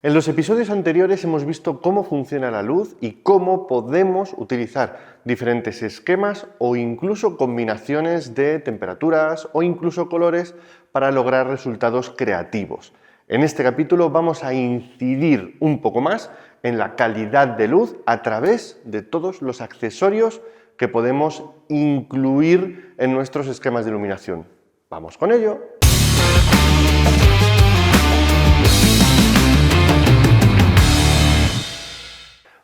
En los episodios anteriores hemos visto cómo funciona la luz y cómo podemos utilizar diferentes esquemas o incluso combinaciones de temperaturas o incluso colores para lograr resultados creativos. En este capítulo vamos a incidir un poco más en la calidad de luz a través de todos los accesorios que podemos incluir en nuestros esquemas de iluminación. ¡Vamos con ello!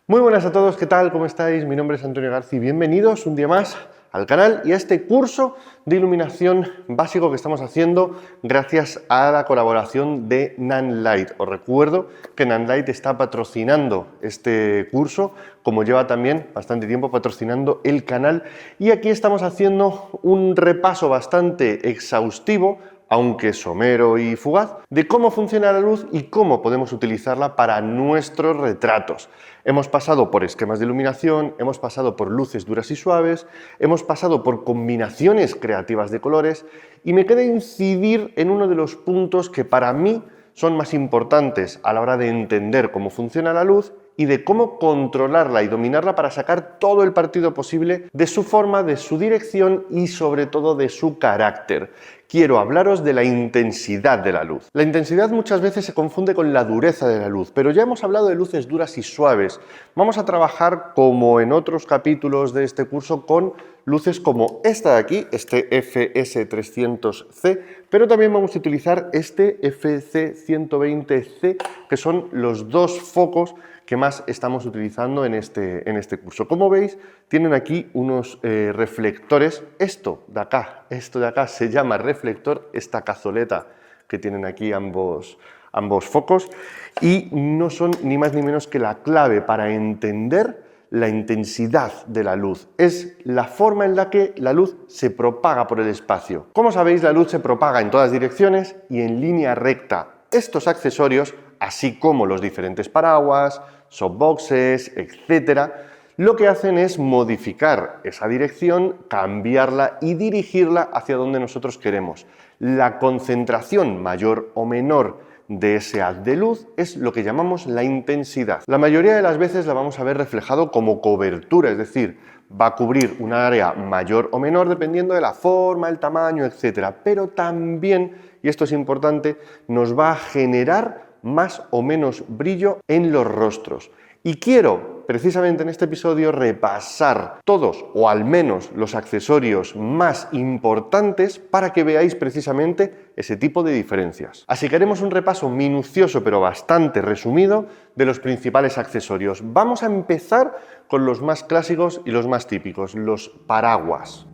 Muy buenas a todos, ¿qué tal? ¿Cómo estáis? Mi nombre es Antonio García y bienvenidos un día más al canal y a este curso de iluminación básico que estamos haciendo gracias a la colaboración de Nanlite. Os recuerdo que Nanlite está patrocinando este curso, como lleva también bastante tiempo patrocinando el canal, y aquí estamos haciendo un repaso bastante exhaustivo, aunque somero y fugaz, de cómo funciona la luz y cómo podemos utilizarla para nuestros retratos. Hemos pasado por esquemas de iluminación, hemos pasado por luces duras y suaves, hemos pasado por combinaciones creativas de colores y me queda incidir en uno de los puntos que para mí son más importantes a la hora de entender cómo funciona la luz y de cómo controlarla y dominarla para sacar todo el partido posible de su forma, de su dirección y sobre todo de su carácter. Quiero hablaros de la intensidad de la luz. La intensidad muchas veces se confunde con la dureza de la luz, pero ya hemos hablado de luces duras y suaves. Vamos a trabajar, como en otros capítulos de este curso, con luces como esta de aquí, este FS300C, pero también vamos a utilizar este FC120C, que son los dos focos que más estamos utilizando en este curso. Como veis, tienen aquí unos reflectores. Esto de acá se llama reflector, esta cazoleta que tienen aquí ambos focos, y no son ni más ni menos que la clave para entender la intensidad de la luz. Es la forma en la que la luz se propaga por el espacio. Como sabéis, la luz se propaga en todas direcciones y en línea recta. Estos accesorios, así como los diferentes paraguas, softboxes, etcétera, lo que hacen es modificar esa dirección, cambiarla y dirigirla hacia donde nosotros queremos. La concentración mayor o menor de ese haz de luz es lo que llamamos la intensidad. La mayoría de las veces la vamos a ver reflejado como cobertura, es decir, va a cubrir un área mayor o menor dependiendo de la forma, el tamaño, etcétera, pero también, y esto es importante, nos va a generar más o menos brillo en los rostros. Y quiero, precisamente en este episodio, repasar todos o al menos los accesorios más importantes para que veáis precisamente ese tipo de diferencias. Así que haremos un repaso minucioso pero bastante resumido de los principales accesorios. Vamos a empezar con los más clásicos y los más típicos, los paraguas.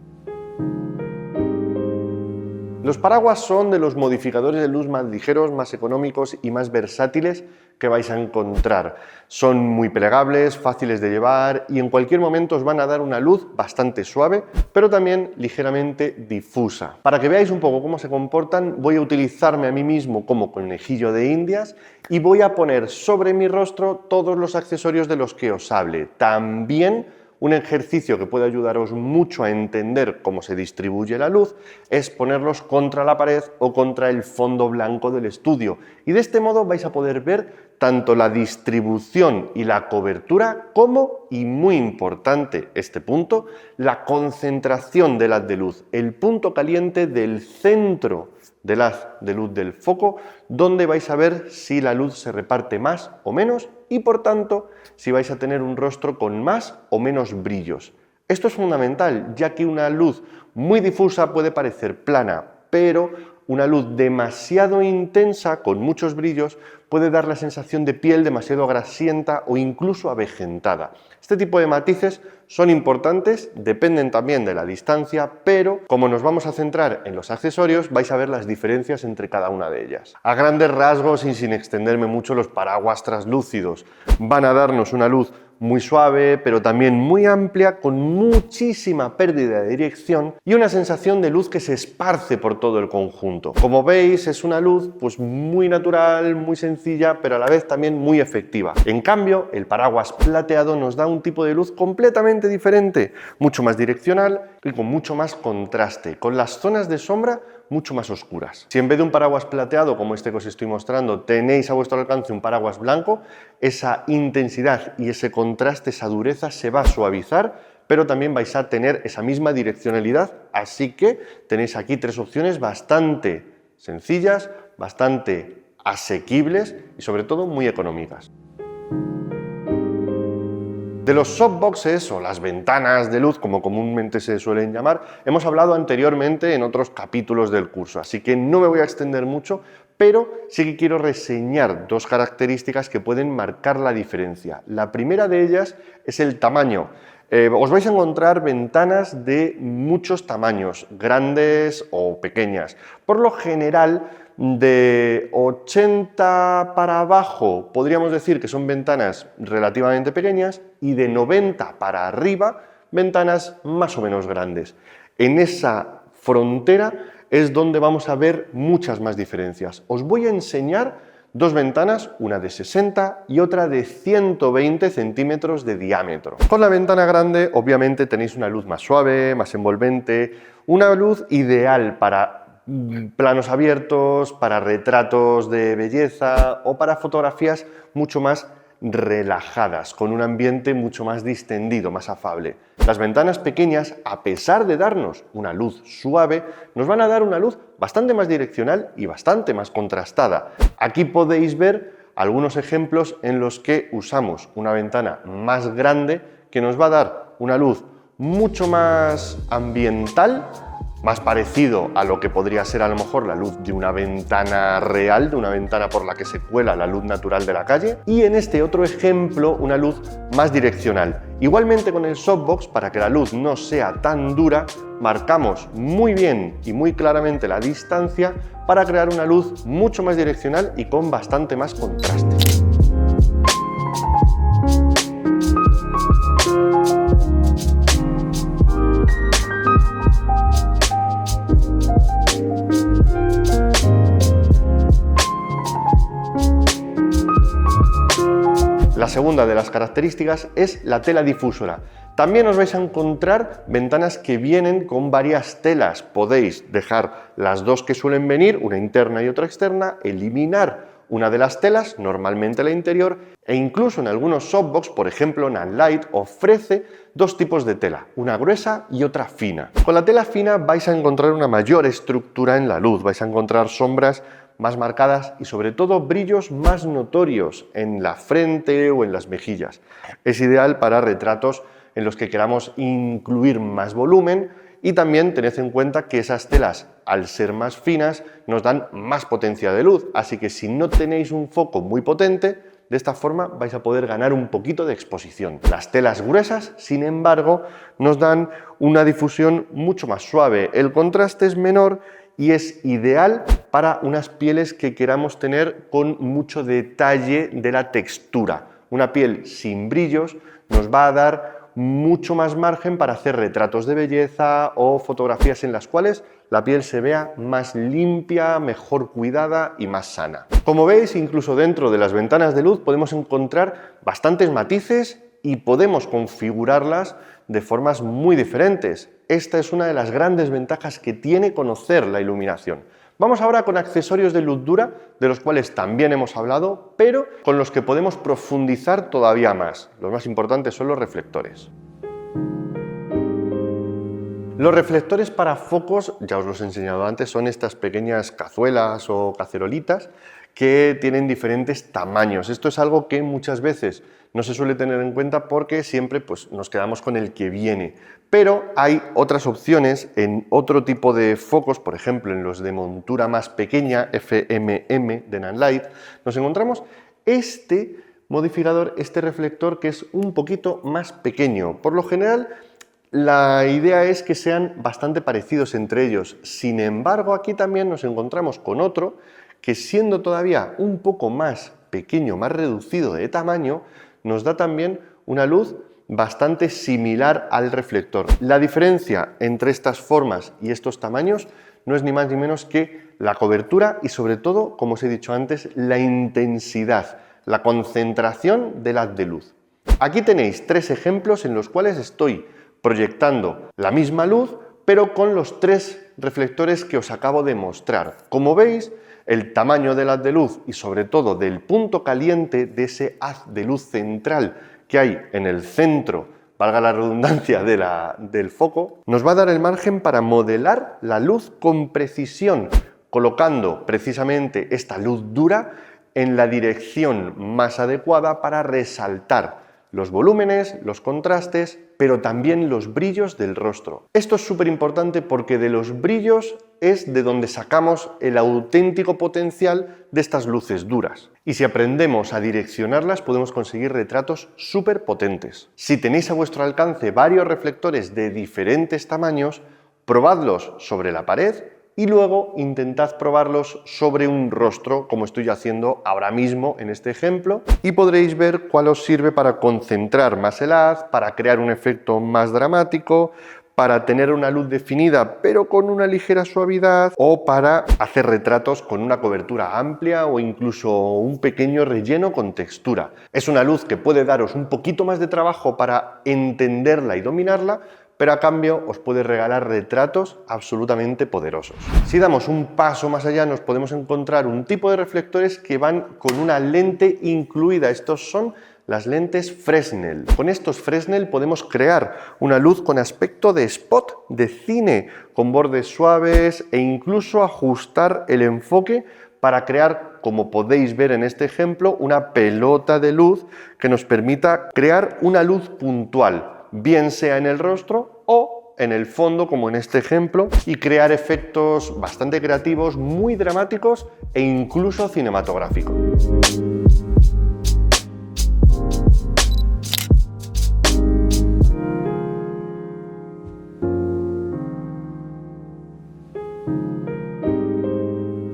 Los paraguas son de los modificadores de luz más ligeros, más económicos y más versátiles que vais a encontrar. Son muy plegables, fáciles de llevar y en cualquier momento os van a dar una luz bastante suave, pero también ligeramente difusa. Para que veáis un poco cómo se comportan, voy a utilizarme a mí mismo como conejillo de indias y voy a poner sobre mi rostro todos los accesorios de los que os hable. También un ejercicio que puede ayudaros mucho a entender cómo se distribuye la luz es ponerlos contra la pared o contra el fondo blanco del estudio. Y de este modo vais a poder ver tanto la distribución y la cobertura como, y muy importante este punto, la concentración del haz de luz, el punto caliente del centro del haz de luz del foco, donde vais a ver si la luz se reparte más o menos y por tanto si vais a tener un rostro con más o menos brillos. Esto es fundamental, ya que una luz muy difusa puede parecer plana, pero una luz demasiado intensa con muchos brillos puede dar la sensación de piel demasiado grasienta o incluso avejentada. Este tipo de matices son importantes, dependen también de la distancia, pero como nos vamos a centrar en los accesorios, vais a ver las diferencias entre cada una de ellas. A grandes rasgos y sin extenderme mucho, los paraguas translúcidos van a darnos una luz muy suave, pero también muy amplia, con muchísima pérdida de dirección y una sensación de luz que se esparce por todo el conjunto. Como veis, es una luz pues muy natural, muy sencilla, pero a la vez también muy efectiva. En cambio, el paraguas plateado nos da un tipo de luz completamente diferente, mucho más direccional y con mucho más contraste, con las zonas de sombra mucho más oscuras. Si en vez de un paraguas plateado, como este que os estoy mostrando, tenéis a vuestro alcance un paraguas blanco, esa intensidad y ese contraste, esa dureza se va a suavizar, pero también vais a tener esa misma direccionalidad, así que tenéis aquí tres opciones bastante sencillas, bastante asequibles y sobre todo muy económicas. De los softboxes o las ventanas de luz, como comúnmente se suelen llamar, hemos hablado anteriormente en otros capítulos del curso, así que no me voy a extender mucho, pero sí que quiero reseñar dos características que pueden marcar la diferencia. La primera de ellas es el tamaño. Os vais a encontrar ventanas de muchos tamaños, grandes o pequeñas. Por lo general, de 80 para abajo podríamos decir que son ventanas relativamente pequeñas y de 90 para arriba ventanas más o menos grandes. En esa frontera es donde vamos a ver muchas más diferencias. Os voy a enseñar dos ventanas, una de 60 y otra de 120 centímetros de diámetro. Con la ventana grande obviamente tenéis una luz más suave, más envolvente, una luz ideal para planos abiertos, para retratos de belleza o para fotografías mucho más relajadas, con un ambiente mucho más distendido, más afable. Las ventanas pequeñas, a pesar de darnos una luz suave, nos van a dar una luz bastante más direccional y bastante más contrastada. Aquí podéis ver algunos ejemplos en los que usamos una ventana más grande que nos va a dar una luz mucho más ambiental, más parecido a lo que podría ser a lo mejor la luz de una ventana real, de una ventana por la que se cuela la luz natural de la calle, y en este otro ejemplo una luz más direccional. Igualmente con el softbox, para que la luz no sea tan dura, marcamos muy bien y muy claramente la distancia para crear una luz mucho más direccional y con bastante más contraste. La segunda de las características es la tela difusora. También os vais a encontrar ventanas que vienen con varias telas. Podéis dejar las dos que suelen venir, una interna y otra externa, eliminar una de las telas, normalmente la interior, e incluso en algunos softbox, por ejemplo Nanlite, ofrece dos tipos de tela, una gruesa y otra fina. Con la tela fina vais a encontrar una mayor estructura en la luz, vais a encontrar sombras más marcadas y sobre todo brillos más notorios en la frente o en las mejillas. Es ideal para retratos en los que queramos incluir más volumen y también tened en cuenta que esas telas, al ser más finas, nos dan más potencia de luz, así que si no tenéis un foco muy potente, de esta forma vais a poder ganar un poquito de exposición. Las telas gruesas, sin embargo, nos dan una difusión mucho más suave, el contraste es menor y es ideal para unas pieles que queramos tener con mucho detalle de la textura. Una piel sin brillos nos va a dar mucho más margen para hacer retratos de belleza o fotografías en las cuales la piel se vea más limpia, mejor cuidada y más sana. Como veis, incluso dentro de las ventanas de luz podemos encontrar bastantes matices y podemos configurarlas de formas muy diferentes. Esta es una de las grandes ventajas que tiene conocer la iluminación. Vamos ahora con accesorios de luz dura, de los cuales también hemos hablado, pero con los que podemos profundizar todavía más. Los más importantes son los reflectores. Los reflectores para focos, ya os los he enseñado antes, son estas pequeñas cazuelas o cacerolitas que tienen diferentes tamaños. Esto es algo que muchas veces no se suele tener en cuenta porque siempre nos quedamos con el que viene. Pero hay otras opciones en otro tipo de focos, por ejemplo en los de montura más pequeña, FMM de Nanlite, nos encontramos este modificador, este reflector que es un poquito más pequeño. Por lo general, la idea es que sean bastante parecidos entre ellos. Sin embargo, aquí también nos encontramos con otro que, siendo todavía un poco más pequeño, más reducido de tamaño, nos da también una luz bastante similar al reflector. La diferencia entre estas formas y estos tamaños no es ni más ni menos que la cobertura y, sobre todo, como os he dicho antes, la intensidad, la concentración del haz de luz. Aquí tenéis tres ejemplos en los cuales estoy proyectando la misma luz pero con los tres reflectores que os acabo de mostrar. Como veis, el tamaño del haz de luz y sobre todo del punto caliente de ese haz de luz central que hay en el centro, valga la redundancia, del foco, nos va a dar el margen para modelar la luz con precisión, colocando precisamente esta luz dura en la dirección más adecuada para resaltar los volúmenes, los contrastes, pero también los brillos del rostro. Esto es súper importante porque de los brillos es de donde sacamos el auténtico potencial de estas luces duras. Y si aprendemos a direccionarlas podemos conseguir retratos súper potentes. Si tenéis a vuestro alcance varios reflectores de diferentes tamaños, probadlos sobre la pared y luego intentad probarlos sobre un rostro, como estoy haciendo ahora mismo en este ejemplo, y podréis ver cuál os sirve para concentrar más el haz, para crear un efecto más dramático, para tener una luz definida pero con una ligera suavidad, o para hacer retratos con una cobertura amplia o incluso un pequeño relleno con textura. Es una luz que puede daros un poquito más de trabajo para entenderla y dominarla, pero a cambio os puede regalar retratos absolutamente poderosos. Si damos un paso más allá nos podemos encontrar un tipo de reflectores que van con una lente incluida. Estos son las lentes Fresnel. Con estos Fresnel podemos crear una luz con aspecto de spot de cine, con bordes suaves e incluso ajustar el enfoque para crear, como podéis ver en este ejemplo, una pelota de luz que nos permita crear una luz puntual, bien sea en el rostro o en el fondo, como en este ejemplo, y crear efectos bastante creativos, muy dramáticos e incluso cinematográficos.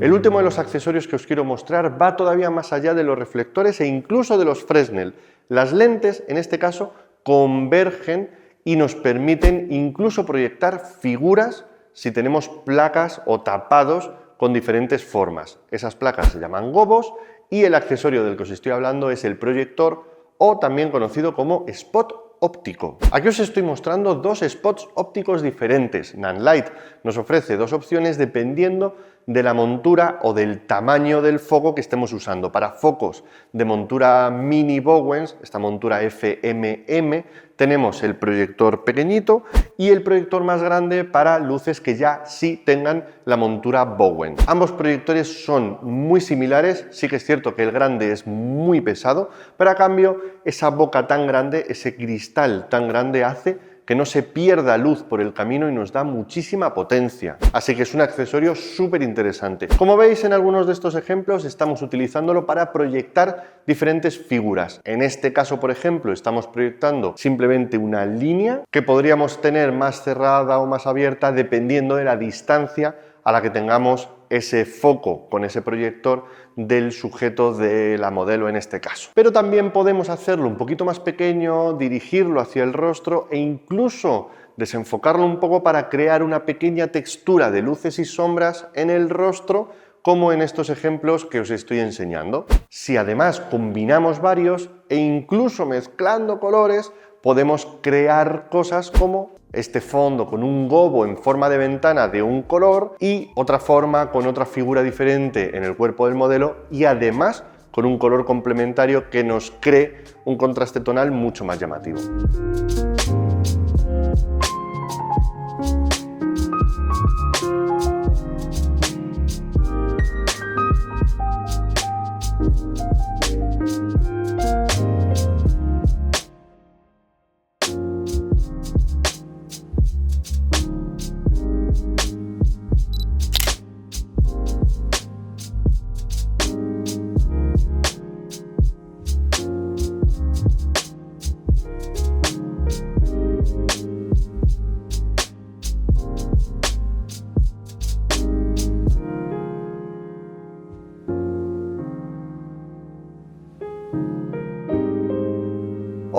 El último de los accesorios que os quiero mostrar va todavía más allá de los reflectores e incluso de los Fresnel. Las lentes, en este caso, convergen y nos permiten incluso proyectar figuras si tenemos placas o tapados con diferentes formas. Esas placas se llaman gobos y el accesorio del que os estoy hablando es el proyector, o también conocido como spot óptico. Aquí os estoy mostrando dos spots ópticos diferentes. Nanlite nos ofrece dos opciones dependiendo de la montura o del tamaño del foco que estemos usando. Para focos de montura mini Bowens, esta montura FMM, tenemos el proyector pequeñito y el proyector más grande para luces que ya sí tengan la montura Bowens. Ambos proyectores son muy similares, sí que es cierto que el grande es muy pesado, pero a cambio esa boca tan grande, ese cristal tan grande hace que no se pierda luz por el camino y nos da muchísima potencia. Así que es un accesorio súper interesante. Como veis en algunos de estos ejemplos estamos utilizándolo para proyectar diferentes figuras. En este caso, por ejemplo, estamos proyectando simplemente una línea que podríamos tener más cerrada o más abierta dependiendo de la distancia a la que tengamos ese foco con ese proyector del sujeto de la modelo en este caso. Pero también podemos hacerlo un poquito más pequeño, dirigirlo hacia el rostro e incluso desenfocarlo un poco para crear una pequeña textura de luces y sombras en el rostro, como en estos ejemplos que os estoy enseñando. Si además combinamos varios e incluso mezclando colores, podemos crear cosas como este fondo con un gobo en forma de ventana de un color y otra forma con otra figura diferente en el cuerpo del modelo, y además con un color complementario que nos cree un contraste tonal mucho más llamativo.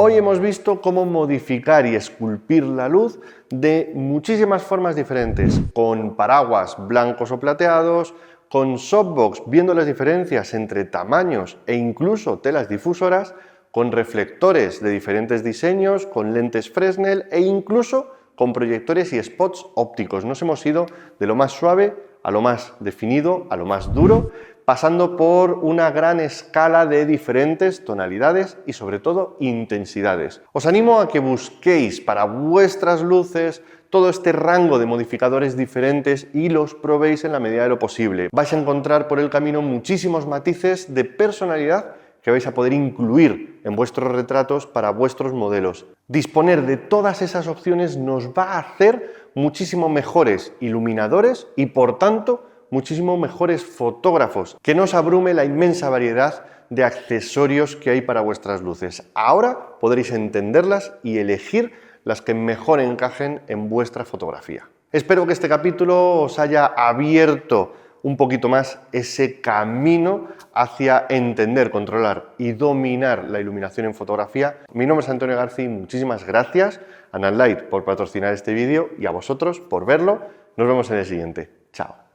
Hoy hemos visto cómo modificar y esculpir la luz de muchísimas formas diferentes, con paraguas blancos o plateados, con softbox viendo las diferencias entre tamaños e incluso telas difusoras, con reflectores de diferentes diseños, con lentes Fresnel e incluso con proyectores y spots ópticos. Nos hemos ido de lo más suave a lo más definido, a lo más duro, pasando por una gran escala de diferentes tonalidades y sobre todo intensidades. Os animo a que busquéis para vuestras luces todo este rango de modificadores diferentes y los probéis en la medida de lo posible. Vais a encontrar por el camino muchísimos matices de personalidad que vais a poder incluir en vuestros retratos para vuestros modelos. Disponer de todas esas opciones nos va a hacer muchísimo mejores iluminadores y por tanto muchísimo mejores fotógrafos. Que no os abrume la inmensa variedad de accesorios que hay para vuestras luces. Ahora podréis entenderlas y elegir las que mejor encajen en vuestra fotografía. Espero que este capítulo os haya abierto un poquito más ese camino hacia entender, controlar y dominar la iluminación en fotografía. Mi nombre es Antonio García y muchísimas gracias a Nanlite por patrocinar este vídeo y a vosotros por verlo. Nos vemos en el siguiente. Chao.